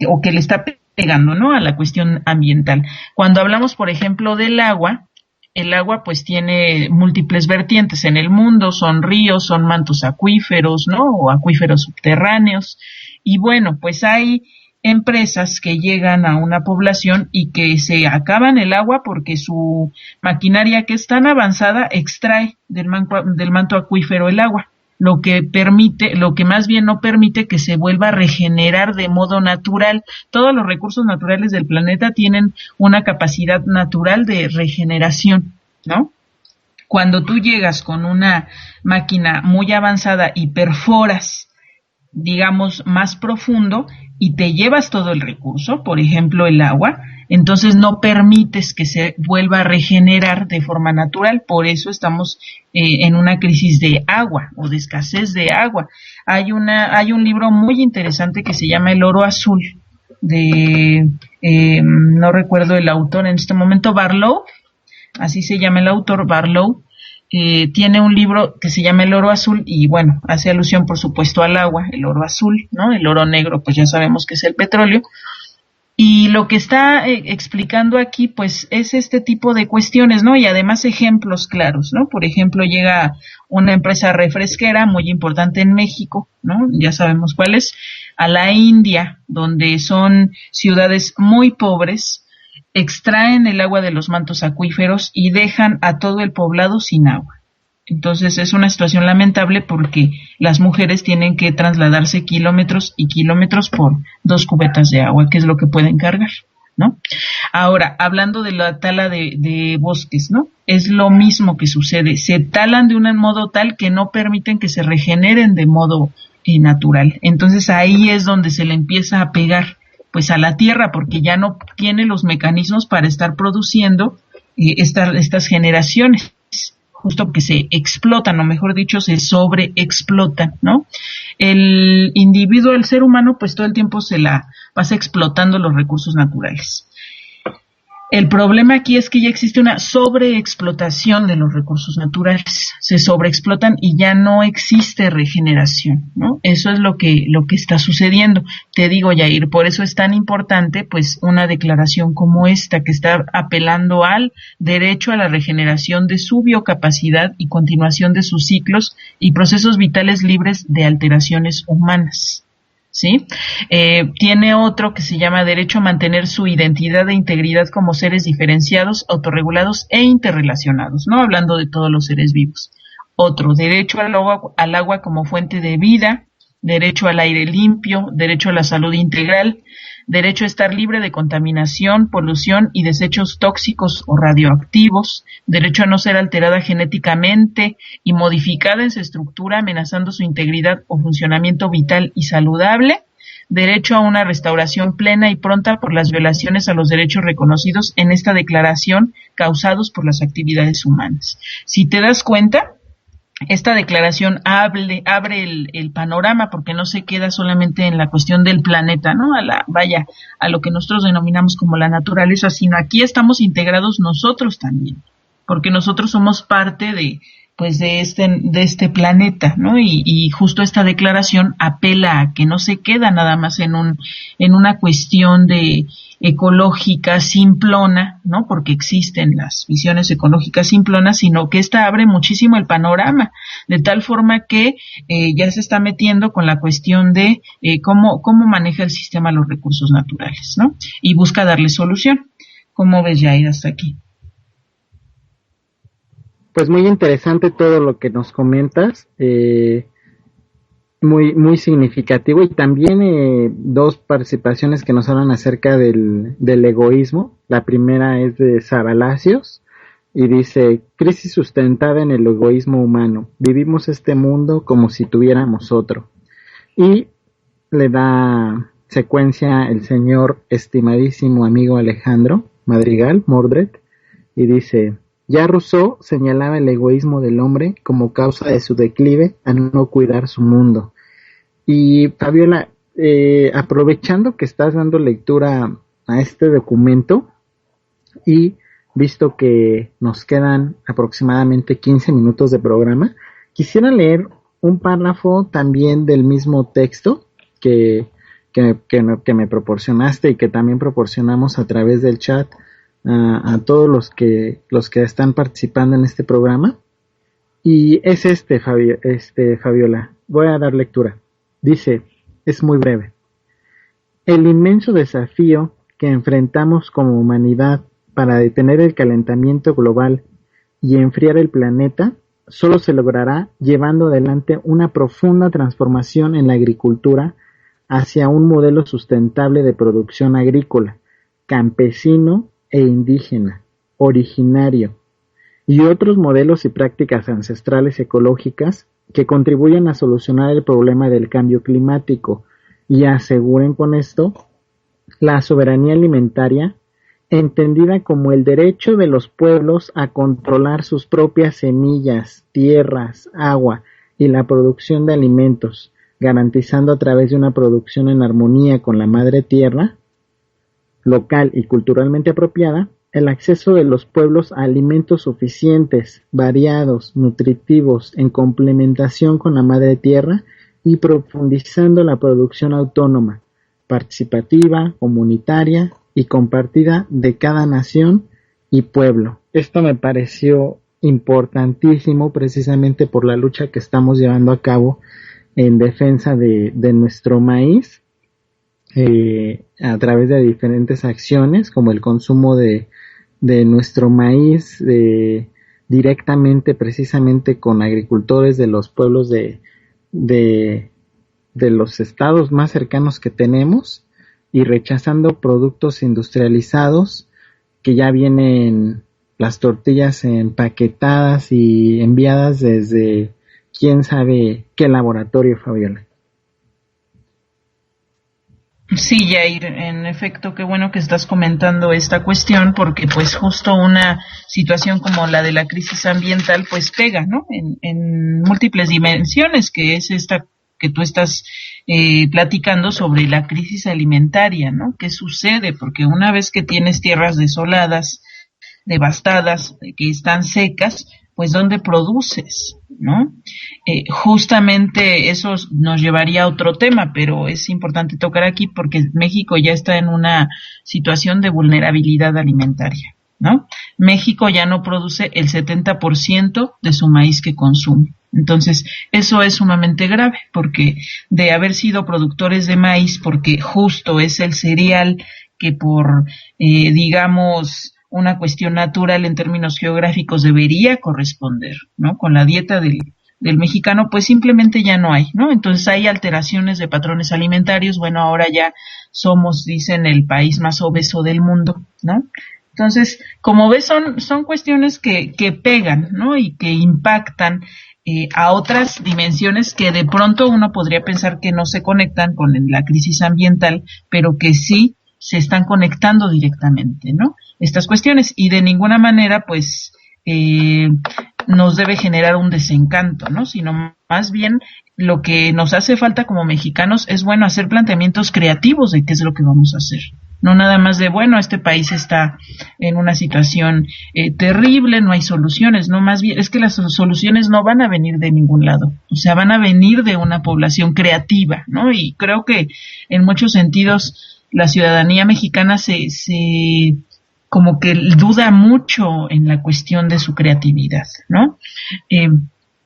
o que le está pegando, ¿no? A la cuestión ambiental. Cuando hablamos, por ejemplo, del agua, el agua pues tiene múltiples vertientes en el mundo, son ríos, son mantos acuíferos, ¿no? O acuíferos subterráneos. Y bueno, pues hay empresas que llegan a una población y que se acaban el agua porque su maquinaria, que es tan avanzada, extrae del manto acuífero el agua, lo que más bien no permite que se vuelva a regenerar de modo natural. Todos los recursos naturales del planeta tienen una capacidad natural de regeneración, ¿no? Cuando tú llegas con una máquina muy avanzada y perforas, digamos, más profundo, y te llevas todo el recurso, por ejemplo el agua, entonces no permites que se vuelva a regenerar de forma natural. Por eso estamos en una crisis de agua o de escasez de agua. Hay un libro muy interesante que se llama El oro azul, no recuerdo el autor en este momento, Barlow, así se llama el autor, Barlow. Tiene un libro que se llama El oro azul y bueno, hace alusión por supuesto al agua, el oro azul, ¿no? El oro negro pues ya sabemos que es el petróleo. Y lo que está explicando aquí pues es este tipo de cuestiones, ¿no? Y además ejemplos claros, ¿no? Por ejemplo, llega una empresa refresquera muy importante en México, ¿no? Ya sabemos cuál es, a la India, donde son ciudades muy pobres, extraen el agua de los mantos acuíferos y dejan a todo el poblado sin agua. Entonces es una situación lamentable porque las mujeres tienen que trasladarse kilómetros y kilómetros por 2 cubetas de agua, que es lo que pueden cargar, ¿no? Ahora, hablando de la tala de bosques, ¿no? Es lo mismo que sucede. Se talan de un modo tal que no permiten que se regeneren de modo natural. Entonces ahí es donde se le empieza a pegar pues a la tierra, porque ya no tiene los mecanismos para estar produciendo estas generaciones, justo porque se explotan, o mejor dicho, se sobreexplotan, ¿no? El individuo, el ser humano, pues todo el tiempo se la pasa explotando los recursos naturales. El problema aquí es que ya existe una sobreexplotación de los recursos naturales, se sobreexplotan y ya no existe regeneración, ¿no? Eso es lo que está sucediendo. Te digo, Yair, por eso es tan importante, pues, una declaración como esta, que está apelando al derecho a la regeneración de su biocapacidad y continuación de sus ciclos y procesos vitales libres de alteraciones humanas. ¿Sí? Tiene otro que se llama derecho a mantener su identidad e integridad como seres diferenciados, autorregulados e interrelacionados, ¿no? Hablando de todos los seres vivos. Otro, derecho al agua como fuente de vida, derecho al aire limpio, derecho a la salud integral, derecho a estar libre de contaminación, polución y desechos tóxicos o radioactivos, derecho a no ser alterada genéticamente y modificada en su estructura, amenazando su integridad o funcionamiento vital y saludable, derecho a una restauración plena y pronta por las violaciones a los derechos reconocidos en esta declaración causados por las actividades humanas. Si te das cuenta, esta declaración abre el panorama, porque no se queda solamente en la cuestión del planeta, ¿no? A lo que nosotros denominamos como la naturaleza, sino aquí estamos integrados nosotros también, porque nosotros somos parte de este planeta, ¿no? Y justo esta declaración apela a que no se queda nada más en una cuestión de ecológica simplona, ¿no? Porque existen las visiones ecológicas simplonas, sino que esta abre muchísimo el panorama, de tal forma que ya se está metiendo con la cuestión de cómo maneja el sistema los recursos naturales, ¿no? Y busca darle solución. ¿Cómo ves, Jair, hasta aquí? Pues muy interesante todo lo que nos comentas, muy, muy significativo, y también dos participaciones que nos hablan acerca del egoísmo. La primera es de Saralacios y dice: crisis sustentada en el egoísmo humano, vivimos este mundo como si tuviéramos otro. Y le da secuencia el señor estimadísimo amigo Alejandro Madrigal, Mordred, y dice: ya Rousseau señalaba el egoísmo del hombre como causa de su declive a no cuidar su mundo. Y Fabiola, aprovechando que estás dando lectura a este documento y visto que nos quedan aproximadamente 15 minutos de programa, quisiera leer un párrafo también del mismo texto que me proporcionaste y que también proporcionamos a través del chat a todos los que están participando en este programa, y es Fabiola, voy a dar lectura. Dice, es muy breve: el inmenso desafío que enfrentamos como humanidad para detener el calentamiento global y enfriar el planeta solo se logrará llevando adelante una profunda transformación en la agricultura hacia un modelo sustentable de producción agrícola, campesino e indígena, originario, y otros modelos y prácticas ancestrales ecológicas que contribuyan a solucionar el problema del cambio climático y aseguren con esto la soberanía alimentaria, entendida como el derecho de los pueblos a controlar sus propias semillas, tierras, agua y la producción de alimentos, garantizando a través de una producción en armonía con la madre tierra, local y culturalmente apropiada, el acceso de los pueblos a alimentos suficientes, variados, nutritivos, en complementación con la madre tierra, y profundizando la producción autónoma, participativa, comunitaria y compartida de cada nación y pueblo. Esto me pareció importantísimo precisamente por la lucha que estamos llevando a cabo en defensa de nuestro maíz, a través de diferentes acciones como el consumo de nuestro maíz directamente precisamente con agricultores de los pueblos de los estados más cercanos que tenemos, y rechazando productos industrializados que ya vienen las tortillas empaquetadas y enviadas desde quién sabe qué laboratorio, Fabiola. Sí, Jair, en efecto, qué bueno que estás comentando esta cuestión, porque pues justo una situación como la de la crisis ambiental pues pega, ¿no? En múltiples dimensiones, que es esta que tú estás platicando sobre la crisis alimentaria, ¿no? ¿Qué sucede? Porque una vez que tienes tierras desoladas, devastadas, que están secas, pues ¿dónde produces? ¿No? Justamente eso nos llevaría a otro tema, pero es importante tocar aquí porque México ya está en una situación de vulnerabilidad alimentaria, ¿no? México ya no produce el 70% de su maíz que consume. Entonces, eso es sumamente grave, porque de haber sido productores de maíz, porque justo es el cereal que por, digamos, una cuestión natural en términos geográficos debería corresponder, ¿no? Con la dieta del mexicano, pues simplemente ya no hay, ¿no? Entonces hay alteraciones de patrones alimentarios. Bueno, ahora ya somos, dicen, el país más obeso del mundo, ¿no? Entonces, como ves, son cuestiones que pegan, ¿no? Y que impactan a otras dimensiones que de pronto uno podría pensar que no se conectan con la crisis ambiental, pero que sí se están conectando directamente, ¿no? Estas cuestiones, y de ninguna manera, pues, nos debe generar un desencanto, ¿no? Sino más bien lo que nos hace falta como mexicanos es, bueno, hacer planteamientos creativos de qué es lo que vamos a hacer. No nada más de, bueno, este país está en una situación terrible, no hay soluciones, no, más bien es que las soluciones no van a venir de ningún lado, o sea, van a venir de una población creativa, ¿no? Y creo que en muchos sentidos la ciudadanía mexicana se como que duda mucho en la cuestión de su creatividad, ¿no?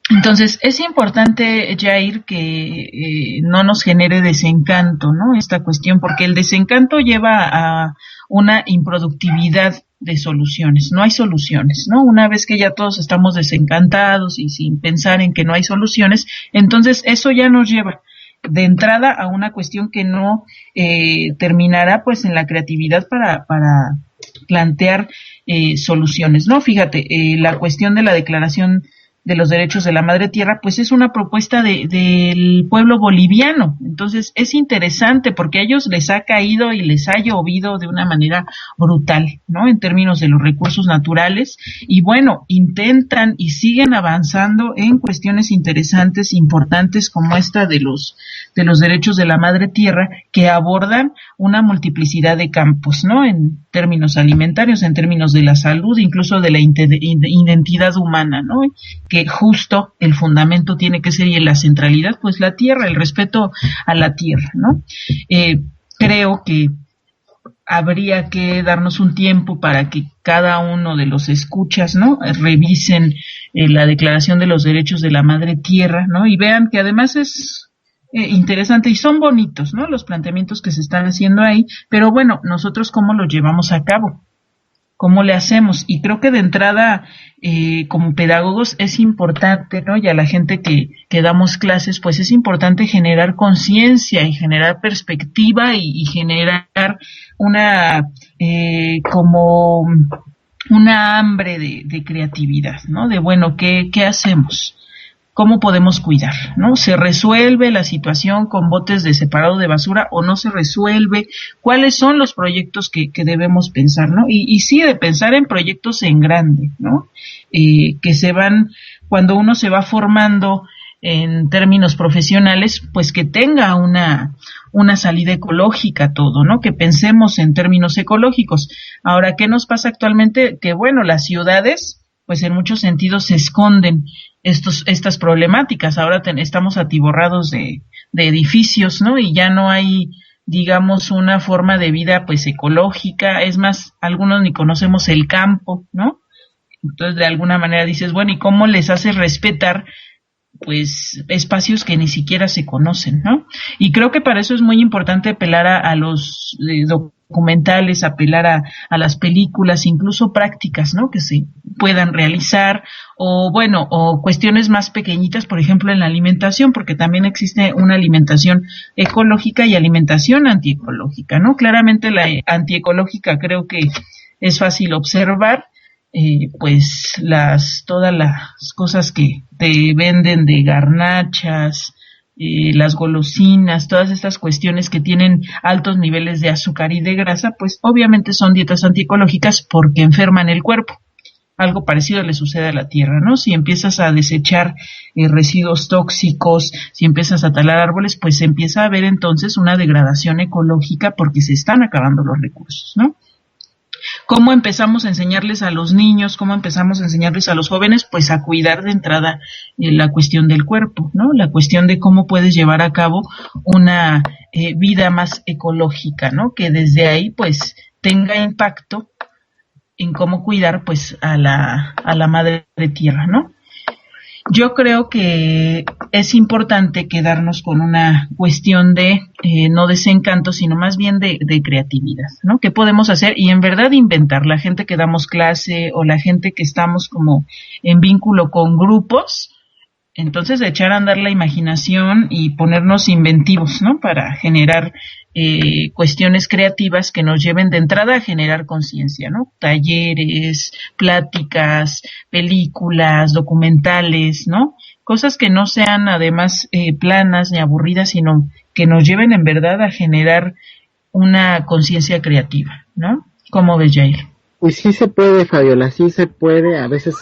Entonces, es importante, Jair, que no nos genere desencanto, ¿no? Esta cuestión, porque el desencanto lleva a una improductividad de soluciones. No hay soluciones, ¿no? Una vez que ya todos estamos desencantados y sin pensar en que no hay soluciones, entonces eso ya nos lleva de entrada a una cuestión que no terminará pues en la creatividad para plantear soluciones, ¿no? Fíjate, la cuestión de la Declaración de los Derechos de la Madre Tierra, pues es una propuesta del pueblo boliviano. Entonces es interesante porque a ellos les ha caído y les ha llovido de una manera brutal, ¿no? En términos de los recursos naturales. Y bueno, intentan y siguen avanzando en cuestiones interesantes, importantes, como esta de los derechos de la Madre Tierra, que abordan una multiplicidad de campos, ¿no? En términos alimentarios, en términos de la salud, incluso de la identidad humana, ¿no? Que justo el fundamento tiene que ser, y la centralidad, pues la tierra, el respeto a la tierra, ¿no? Creo que habría que darnos un tiempo para que cada uno de los escuchas, ¿no? Revisen la Declaración de los Derechos de la Madre Tierra, ¿no? Y vean que además es interesante y son bonitos, ¿no? Los planteamientos que se están haciendo ahí, pero bueno, nosotros cómo los llevamos a cabo, cómo le hacemos. Y creo que de entrada, como pedagogos, es importante, ¿no? Y a la gente que damos clases, pues es importante generar conciencia y generar perspectiva y generar una, como una hambre de creatividad, ¿no? De, bueno, ¿qué hacemos? ¿Cómo podemos cuidar? ¿No? ¿Se resuelve la situación con botes de separado de basura o no se resuelve? ¿Cuáles son los proyectos que debemos pensar? ¿No? Y sí, de pensar en proyectos en grande, ¿no? Que se van, cuando uno se va formando en términos profesionales, pues que tenga una salida ecológica todo, ¿no? Que pensemos en términos ecológicos. Ahora, ¿qué nos pasa actualmente? Que bueno, las ciudades, pues en muchos sentidos se esconden estas problemáticas. Ahora estamos atiborrados de edificios, ¿no? Y ya no hay, digamos, una forma de vida pues ecológica. Es más, algunos ni conocemos el campo, ¿no? Entonces, de alguna manera dices, bueno, ¿y cómo les haces respetar pues espacios que ni siquiera se conocen, ¿no? Y creo que para eso es muy importante apelar a los documentales, apelar a las películas, incluso prácticas, ¿no? Que se puedan realizar, o bueno, o cuestiones más pequeñitas, por ejemplo, en la alimentación, porque también existe una alimentación ecológica y alimentación antiecológica, ¿no? Claramente la antiecológica creo que es fácil observar, pues todas las cosas que te venden de garnachas, las golosinas, todas estas cuestiones que tienen altos niveles de azúcar y de grasa, pues obviamente son dietas antiecológicas porque enferman el cuerpo. Algo parecido le sucede a la tierra, ¿no? Si empiezas a desechar residuos tóxicos, si empiezas a talar árboles, pues empieza a haber entonces una degradación ecológica porque se están acabando los recursos, ¿no? ¿Cómo empezamos a enseñarles a los niños? ¿Cómo empezamos a enseñarles a los jóvenes? Pues a cuidar de entrada la cuestión del cuerpo, ¿no? La cuestión de cómo puedes llevar a cabo una vida más ecológica, ¿no? Que desde ahí pues tenga impacto en cómo cuidar pues a la madre tierra, ¿no? Yo creo que es importante quedarnos con una cuestión de no desencanto, sino más bien de creatividad, ¿no? ¿Qué podemos hacer? Y en verdad inventar. La gente que damos clase o la gente que estamos como en vínculo con grupos, entonces echar a andar la imaginación y ponernos inventivos, ¿no? Para generar cuestiones creativas que nos lleven de entrada a generar conciencia, ¿no? Talleres, pláticas, películas, documentales, ¿no? Cosas que no sean además planas ni aburridas, sino que nos lleven en verdad a generar una conciencia creativa, ¿no? ¿Cómo ves, Jair? Pues sí se puede, Fabiola, sí se puede. A veces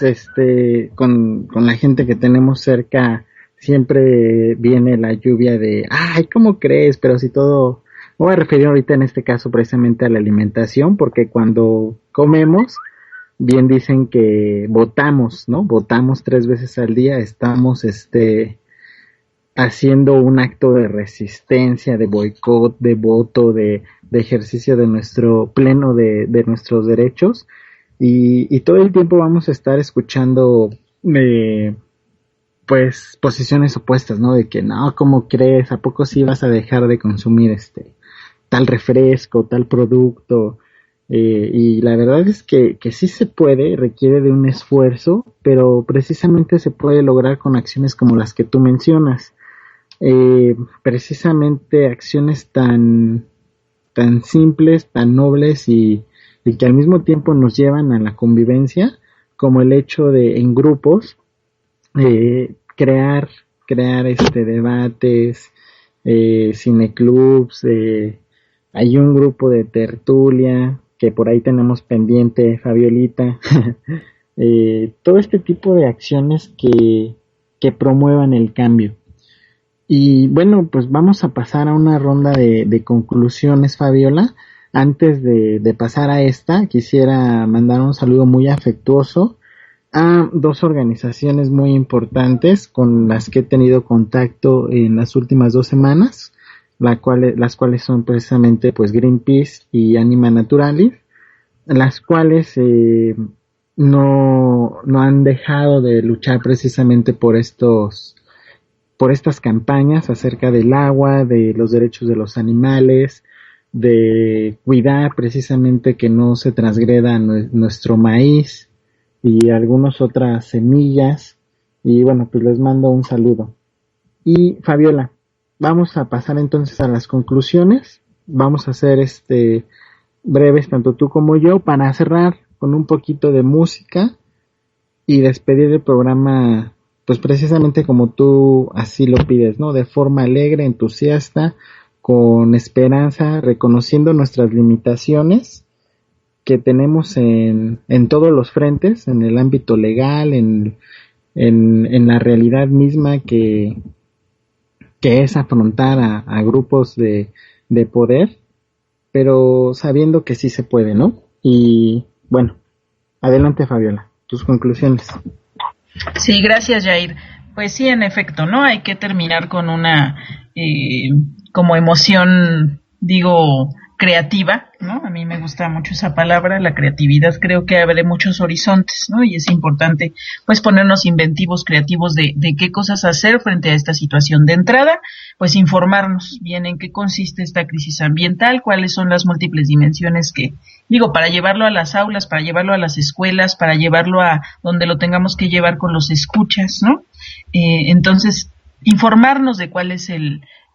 con la gente que tenemos cerca siempre viene la lluvia de, ay, ¿cómo crees? Pero si todo, me voy a referir ahorita en este caso precisamente a la alimentación, porque cuando comemos, bien dicen que votamos, ¿no? Votamos 3 veces al día, estamos haciendo un acto de resistencia, de boicot, de voto, de ejercicio de nuestro pleno de nuestros derechos, y todo el tiempo vamos a estar escuchando pues posiciones opuestas, ¿no? De que no, ¿cómo crees? ¿A poco sí vas a dejar de consumir tal refresco, tal producto? Y la verdad es que sí se puede, requiere de un esfuerzo, pero precisamente se puede lograr con acciones como las que tú mencionas. Precisamente acciones tan simples, tan nobles y que al mismo tiempo nos llevan a la convivencia, como el hecho de en grupos crear debates, cineclubs, hay un grupo de tertulia que por ahí tenemos pendiente, Fabiolita. Todo este tipo de acciones que promuevan el cambio. Y bueno, pues vamos a pasar a una ronda de conclusiones, Fabiola. Antes de pasar a esta, quisiera mandar un saludo muy afectuoso a 2 organizaciones muy importantes con las que he tenido contacto en las últimas 2 semanas, las cuales son precisamente pues Greenpeace y Anima Naturalis, las cuales no han dejado de luchar precisamente por estas campañas acerca del agua, de los derechos de los animales, de cuidar precisamente que no se transgreda nuestro maíz y algunas otras semillas. Y bueno, pues les mando un saludo. Y Fabiola, vamos a pasar entonces a las conclusiones. Vamos a hacer breves, tanto tú como yo, para cerrar con un poquito de música y despedir el programa, pues precisamente como tú así lo pides, ¿no? De forma alegre, entusiasta, con esperanza, reconociendo nuestras limitaciones que tenemos en todos los frentes, en el ámbito legal, en la realidad misma que es afrontar a grupos de poder, pero sabiendo que sí se puede, ¿no? Y bueno, adelante, Fabiola, tus conclusiones. Sí, gracias, Jair. Pues sí, en efecto, ¿no? Hay que terminar con una como emoción, digo, creativa, ¿no? A mí me gusta mucho esa palabra, la creatividad. Creo que abre muchos horizontes, ¿no? Y es importante, pues, ponernos inventivos, creativos de qué cosas hacer frente a esta situación. De entrada, pues, informarnos bien en qué consiste esta crisis ambiental, cuáles son las múltiples dimensiones que, digo, para llevarlo a las aulas, para llevarlo a las escuelas, para llevarlo a donde lo tengamos que llevar con los escuchas, ¿no? Entonces, informarnos de cuál es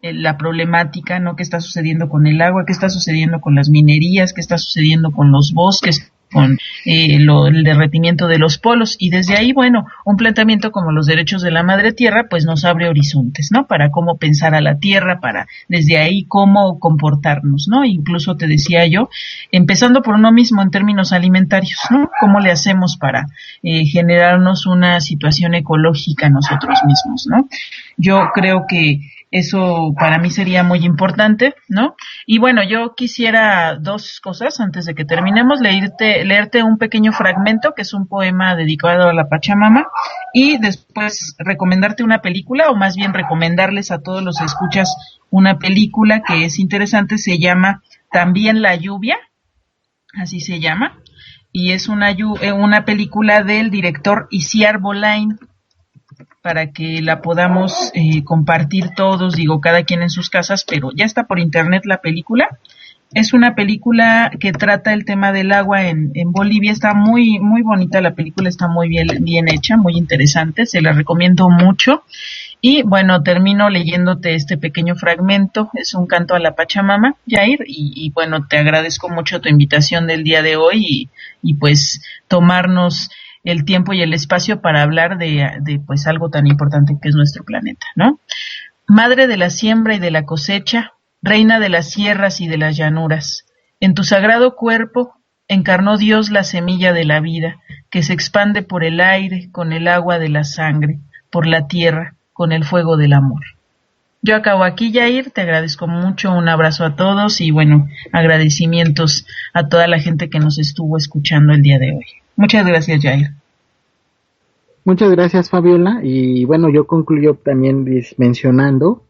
la problemática, ¿no? ¿Qué está sucediendo con el agua? ¿Qué está sucediendo con las minerías? ¿Qué está sucediendo con los bosques? Con el derretimiento de los polos, y desde ahí, bueno, un planteamiento como los derechos de la madre tierra, pues nos abre horizontes, ¿no? Para cómo pensar a la tierra, para desde ahí cómo comportarnos, ¿no? Incluso te decía yo, empezando por uno mismo en términos alimentarios, ¿no? ¿Cómo le hacemos para generarnos una situación ecológica nosotros mismos, ¿no? Yo creo que eso para mí sería muy importante, ¿no? Y bueno, yo quisiera dos cosas antes de que terminemos, leerte un pequeño fragmento que es un poema dedicado a la Pachamama, y después recomendarte una película, o más bien recomendarles a todos los escuchas una película que es interesante, se llama También la lluvia, así se llama, y es una película del director Isiar Bolain, para que la podamos compartir todos, digo, cada quien en sus casas, pero ya está por internet la película. Es una película que trata el tema del agua en Bolivia. Está muy muy bonita la película, está muy bien hecha, muy interesante, se la recomiendo mucho. Y bueno, termino leyéndote este pequeño fragmento, es un canto a la Pachamama, Jair, y bueno, te agradezco mucho tu invitación del día de hoy y pues tomarnos el tiempo y el espacio para hablar de pues algo tan importante que es nuestro planeta, ¿no? Madre de la siembra y de la cosecha, reina de las sierras y de las llanuras, en tu sagrado cuerpo encarnó Dios la semilla de la vida, que se expande por el aire, con el agua de la sangre, por la tierra, con el fuego del amor. Yo acabo aquí, Jair, te agradezco mucho, un abrazo a todos y bueno, agradecimientos a toda la gente que nos estuvo escuchando el día de hoy. Muchas gracias, Jair. Muchas gracias, Fabiola. Y bueno, yo concluyo también mencionando,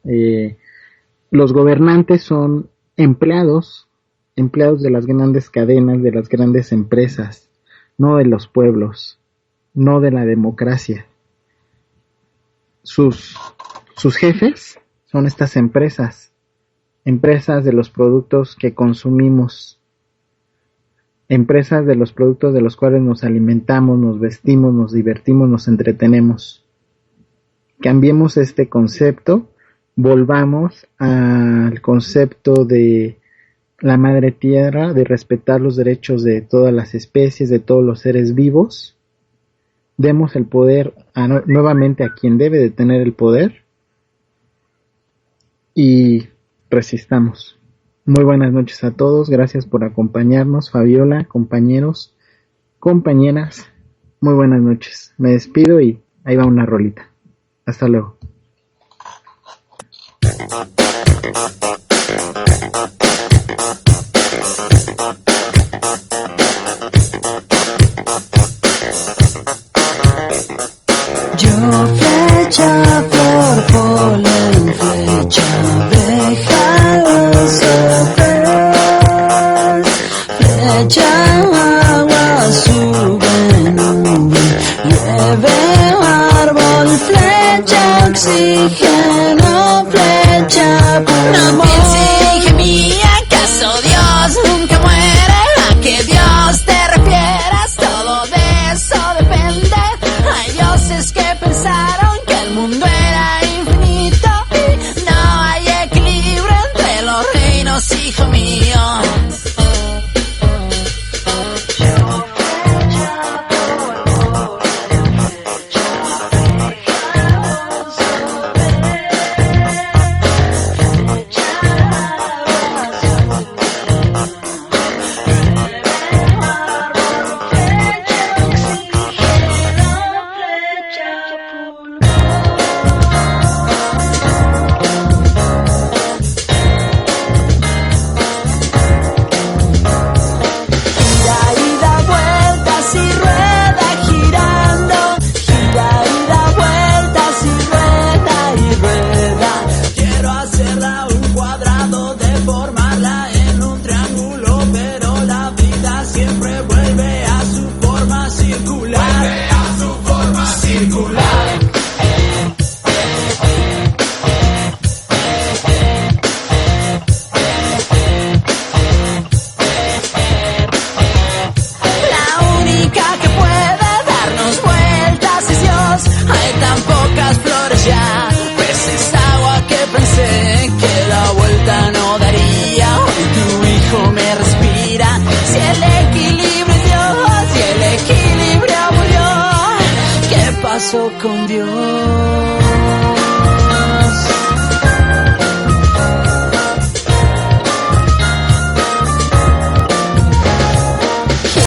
los gobernantes son empleados de las grandes cadenas, de las grandes empresas, no de los pueblos, no de la democracia. Sus jefes son estas empresas de los productos que consumimos, empresas de los productos de los cuales nos alimentamos, nos vestimos, nos divertimos, nos entretenemos. Cambiemos este concepto, volvamos al concepto de la madre tierra, de respetar los derechos de todas las especies, de todos los seres vivos. Demos el poder nuevamente a quien debe de tener el poder y resistamos. Muy buenas noches a todos, gracias por acompañarnos, Fabiola, compañeros, compañeras, muy buenas noches. Me despido y ahí va una rolita. Hasta luego. Yo flecha por polen, flecha déjalo soplar, flecha agua sube nube, lleve árbol, flecha oxígeno, flecha por no amor. piense, hija mía, ¿acaso Dios nunca muere? ¿A qué Dios te refieres? Todo de eso depende. Hay dioses que pensaron que el mundo era infinito y no hay equilibrio entre los reinos, hijo mío. vuelve a su forma circular. La única que puede darnos vueltas es Dios. Hay tan pocas flores ya, pues es agua que pensé que la vuelta no daría. Hoy tu hijo me respira. Si el equilibrio es Dios, si el equilibrio murió, ¿qué pasó con Dios?